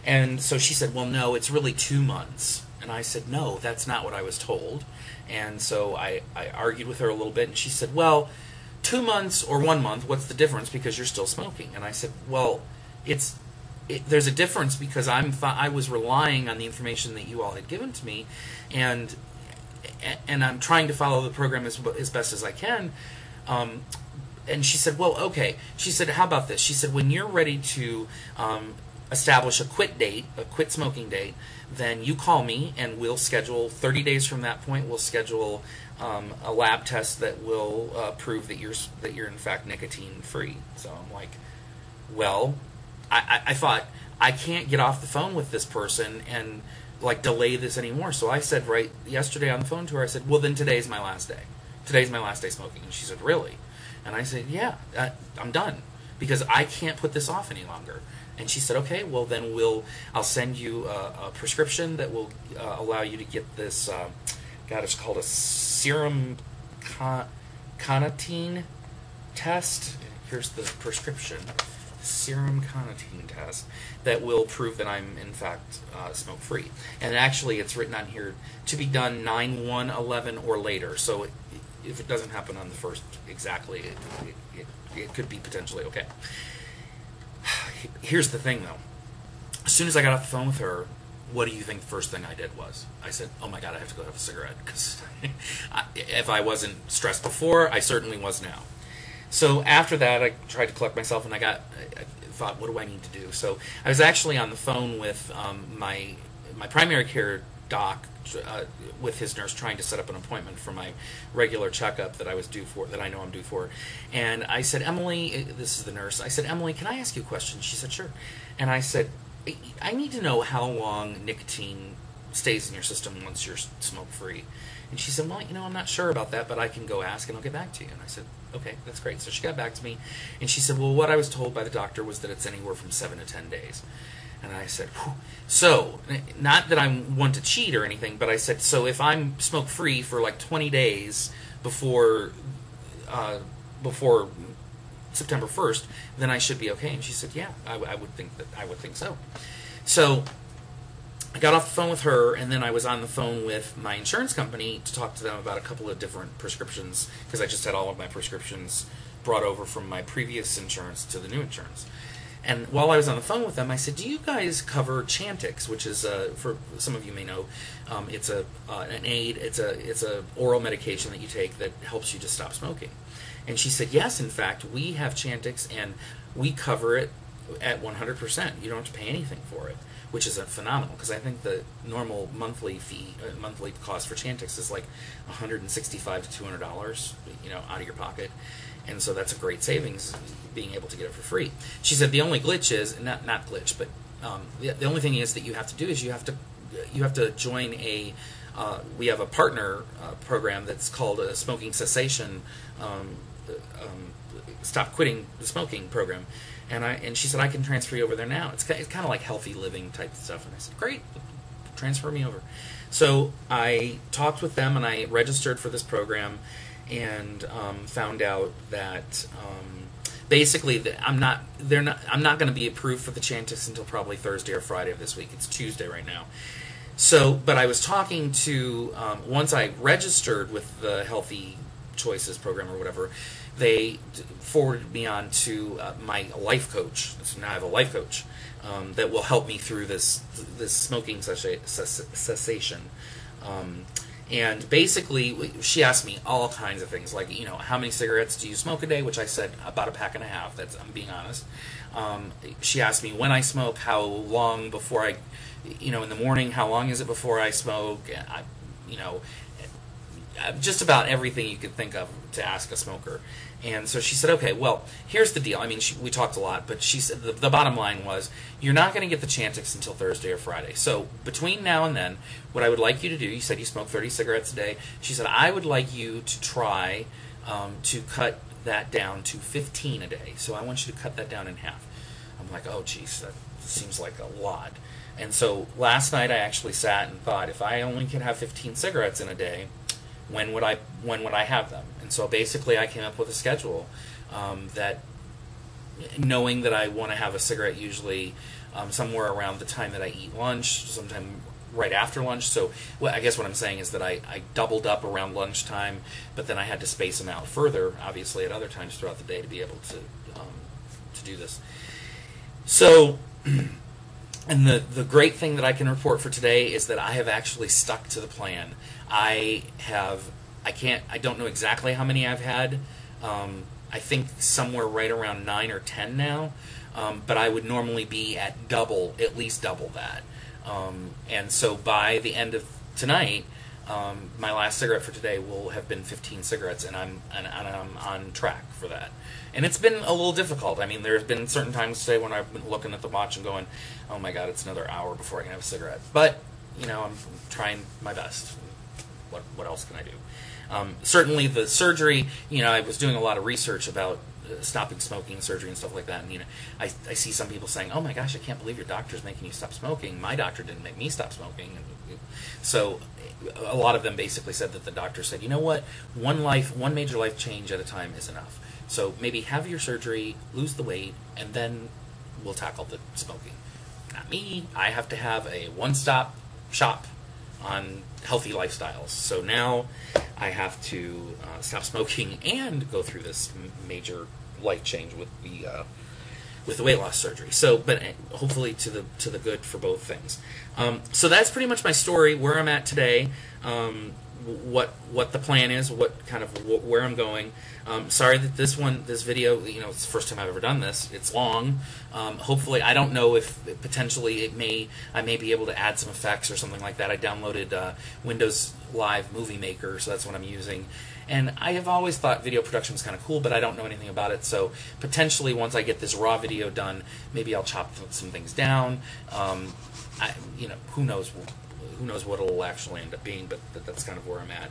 And so she said, well, no, it's really 2 months. And I said, no, that's not what I was told. And so I argued with her a little bit, and she said, well, 2 months or 1 month, what's the difference, because you're still smoking? And I said, well, there's a difference because I was relying on the information that you all had given to me, and I'm trying to follow the program as best as I can. And she said, well, okay. She said, how about this? She said, when you're ready to establish a quit smoking date, then you call me and we'll schedule 30 days from that point. We'll schedule a lab test that will prove that you're in fact nicotine free. So I'm like, well, I thought I can't get off the phone with this person and like delay this anymore. So I said right yesterday on the phone to her, I said, well, then today's my last day. Today's my last day smoking. And she said, really? And I said, yeah, I'm done because I can't put this off any longer. And she said, okay, well then I'll send you a prescription that will allow you to get this, it's called a serum carnitine test. Here's the prescription. Serum carnitine test that will prove that I'm in fact smoke-free. And actually it's written on here to be done 9/1/11 or later. So if it doesn't happen on the 1st exactly, it could be potentially okay. Here's the thing, though. As soon as I got off the phone with her, what do you think the first thing I did was? I said, oh my God, I have to go have a cigarette. Because if I wasn't stressed before, I certainly was now. So after that, I tried to collect myself, and I thought, what do I need to do? So I was actually on the phone with my primary care doc, with his nurse, trying to set up an appointment for my regular checkup that I know I'm due for. And I said, Emily, this is the nurse, I said, Emily, can I ask you a question? She said, sure. And I said, I need to know how long nicotine stays in your system once you're smoke-free. And she said, well, I'm not sure about that, but I can go ask and I'll get back to you. And I said, okay, that's great. So she got back to me, and she said, well, what I was told by the doctor was that it's anywhere from 7 to 10 days. And I said, whew. So, not that I want to cheat or anything, but I said, so if I'm smoke-free for like 20 days before September 1st, then I should be okay. And she said, yeah, I would think so. So I got off the phone with her, and then I was on the phone with my insurance company to talk to them about a couple of different prescriptions, because I just had all of my prescriptions brought over from my previous insurance to the new insurance. And while I was on the phone with them, I said, do you guys cover Chantix, which is, for some of you may know, it's an aid, it's a oral medication that you take that helps you to stop smoking. And she said, yes, in fact, we have Chantix, and we cover it at 100%. You don't have to pay anything for it, which is phenomenal, because I think the normal monthly cost for Chantix is like $165 to $200, out of your pocket. And so that's a great savings, being able to get it for free. She said the only glitch is, not glitch, but the only thing is that you have to do is you have to join we have a partner program that's called a smoking cessation, stop quitting the smoking program. And she said, I can transfer you over there now. It's kind of like healthy living type stuff. And I said, great, transfer me over. So I talked with them, and I registered for this program, and found out that basically I'm not going to be approved for the Chantix until probably Thursday or Friday of this week. It's Tuesday right now. So, but I was talking to once I registered with the Healthy Choices program or whatever, they forwarded me on to my life coach. So now I have a life coach that will help me through this smoking cessation. And basically, she asked me all kinds of things, like, how many cigarettes do you smoke a day? Which I said about a pack and a half. I'm being honest. She asked me when I smoke, how long before I, in the morning, how long is it before I smoke? Just about everything you could think of to ask a smoker. And so she said, okay, well, here's the deal. I mean, we talked a lot, but she said the bottom line was, you're not going to get the Chantix until Thursday or Friday. So between now and then, what I would like you to do, you said you smoke 30 cigarettes a day. She said, I would like you to try to cut that down to 15 a day. So I want you to cut that down in half. I'm like, oh, geez, that seems like a lot. And so last night I actually sat and thought, if I only could have 15 cigarettes in a day, when would I have them? And so basically I came up with a schedule that, knowing that I want to have a cigarette usually somewhere around the time that I eat lunch, sometime right after lunch. So I guess what I'm saying is that I doubled up around lunchtime, but then I had to space them out further, obviously, at other times throughout the day to be able to do this. So, and the great thing that I can report for today is that I have actually stuck to the plan. I don't know exactly how many I've had. I think somewhere right around 9 or 10 now, but I would normally be at least double that. And so by the end of tonight, my last cigarette for today will have been 15 cigarettes, and I'm on track for that. And it's been a little difficult. I mean, there's been certain times today when I've been looking at the watch and going, "Oh my God, it's another hour before I can have a cigarette." But I'm trying my best. What else can I do? Certainly, the surgery. I was doing a lot of research about stopping smoking surgery and stuff like that, and I see some people saying, "Oh my gosh, I can't believe your doctor's making you stop smoking. My doctor didn't make me stop smoking." So a lot of them basically said that the doctor said, "You know what? One major life change at a time is enough. So maybe have your surgery, lose the weight, and then we'll tackle the smoking." Not me. I have to have a one-stop shop on healthy lifestyles. So now I have to stop smoking and go through this major life change with the weight loss surgery. So, but hopefully to the good for both things. So that's pretty much my story, where I'm at today, what the plan is, where I'm going. Sorry that this video, it's the first time I've ever done this. It's long. Hopefully, I don't know if potentially I may be able to add some effects or something like that. I downloaded Windows Live Movie Maker, so that's what I'm using. And I have always thought video production was kind of cool, but I don't know anything about it. So potentially, once I get this raw video done, maybe I'll chop some things down. Who knows? Who knows what it'll actually end up being, but that's kind of where I'm at.